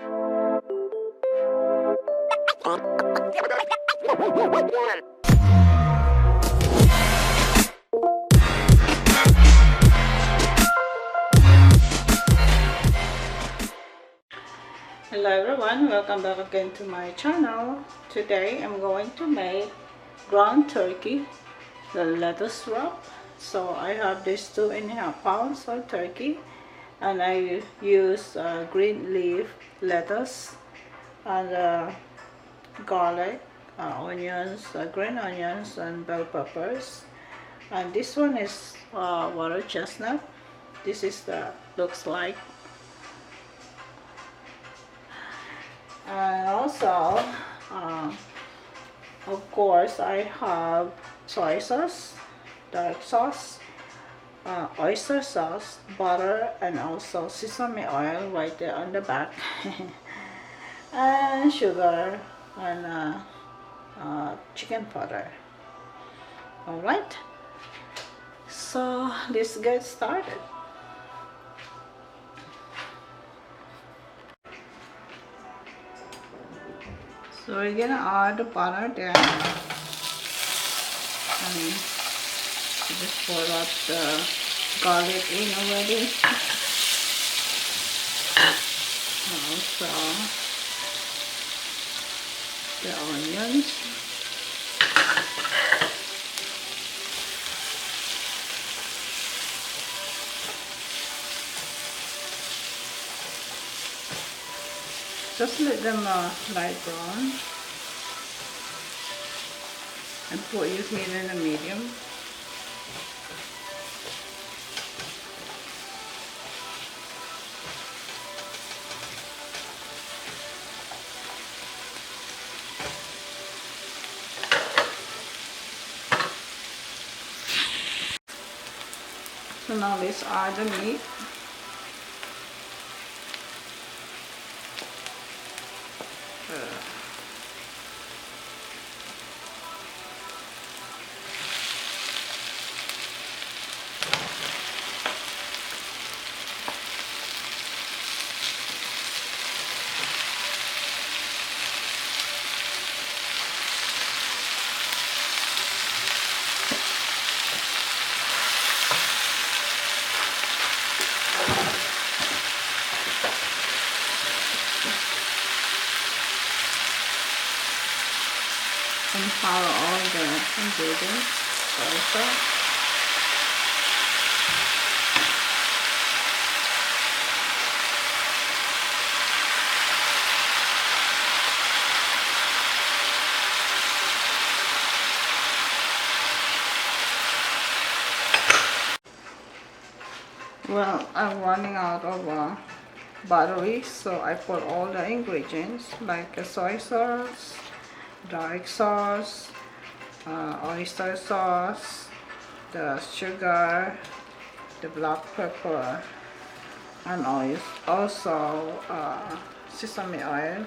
Hello everyone, welcome back again to my channel. Today I'm going to make ground turkey, the lettuce wrap. So I have this 2.5 pounds of turkey, and I use green leaf lettuce and garlic, onions, green onions and bell peppers. And this one is water chestnut. This is the looks like. And also, of course, I have soy sauce, dark sauce, oyster sauce, butter, and also sesame oil right there on the back, and sugar and chicken powder. Alright, so let's get started. So we're gonna add the butter there, and just pour out the garlic in already. Also the onions. Just let them light brown, and put your heat in a medium. So now let's add the meat. And follow all the ingredients also. Well, I'm running out of batteries, so I put all the ingredients like a soy sauce, dark sauce, oyster sauce, the sugar, the black pepper, and also sesame oil.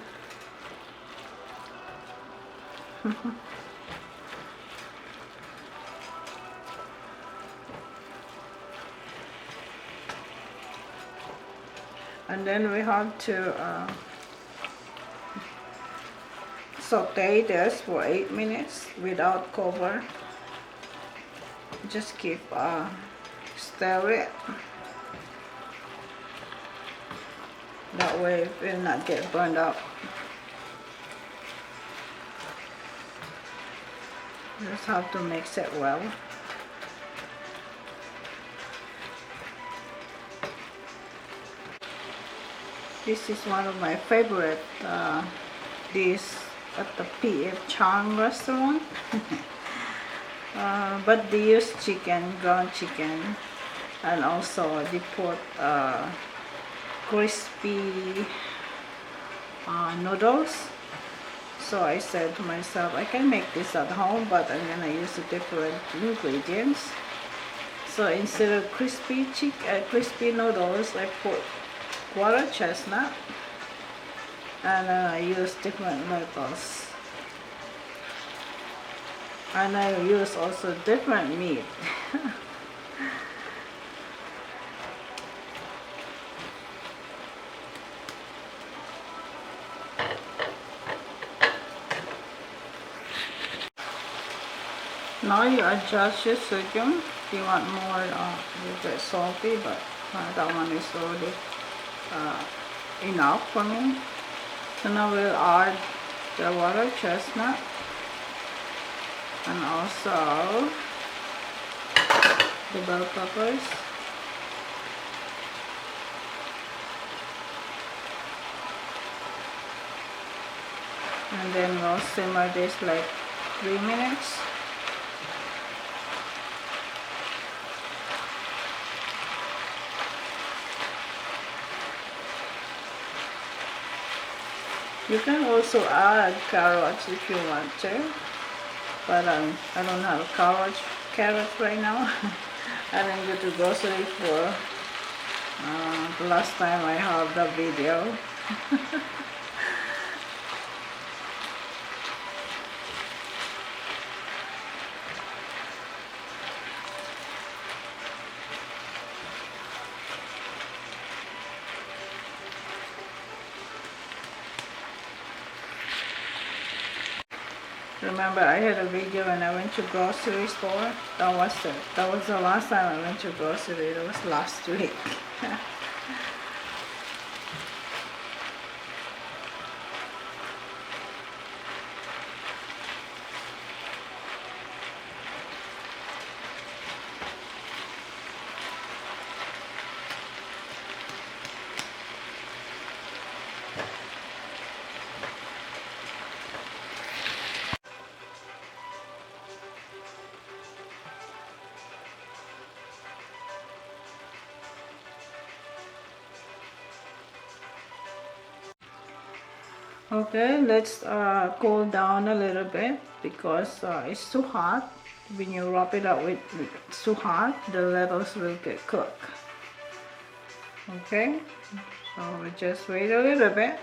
And then we have to saute this for 8 minutes without cover. Just keep stir it. That way it will not get burned up. Just have to mix it well. This is one of my favorite dishes at the P.F. Chang restaurant. But they use chicken, ground chicken, and also they put crispy noodles. So I said to myself, I can make this at home, but I'm gonna use the different ingredients. So instead of crispy noodles, I put water chestnut, and I use different lettuce, and I use also different meat. Now you adjust your sodium. If you want more, a little bit salty, but that one is already enough for me. So now we'll add the water chestnut and also the bell peppers. And then we'll simmer this like 3 minutes. You can also add carrots if you want to, but I don't have carrots right now. I didn't go to grocery for the last time I have the video. Remember, I had a video when I went to grocery store. That was the last time I went to grocery. That was last week. Okay, let's cool down a little bit because it's too hot. When you wrap it up with it's too hot, the lettuce will get cooked. Okay, so we just wait a little bit.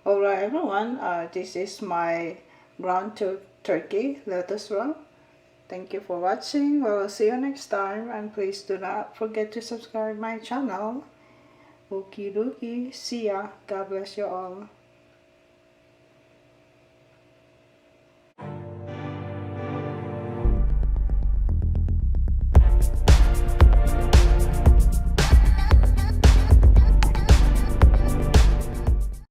Alright everyone, this is my ground turkey lettuce wrap. Thank you for watching. We'll see you next time, and please do not forget to subscribe my channel. Okie dokie. See ya. God bless you all.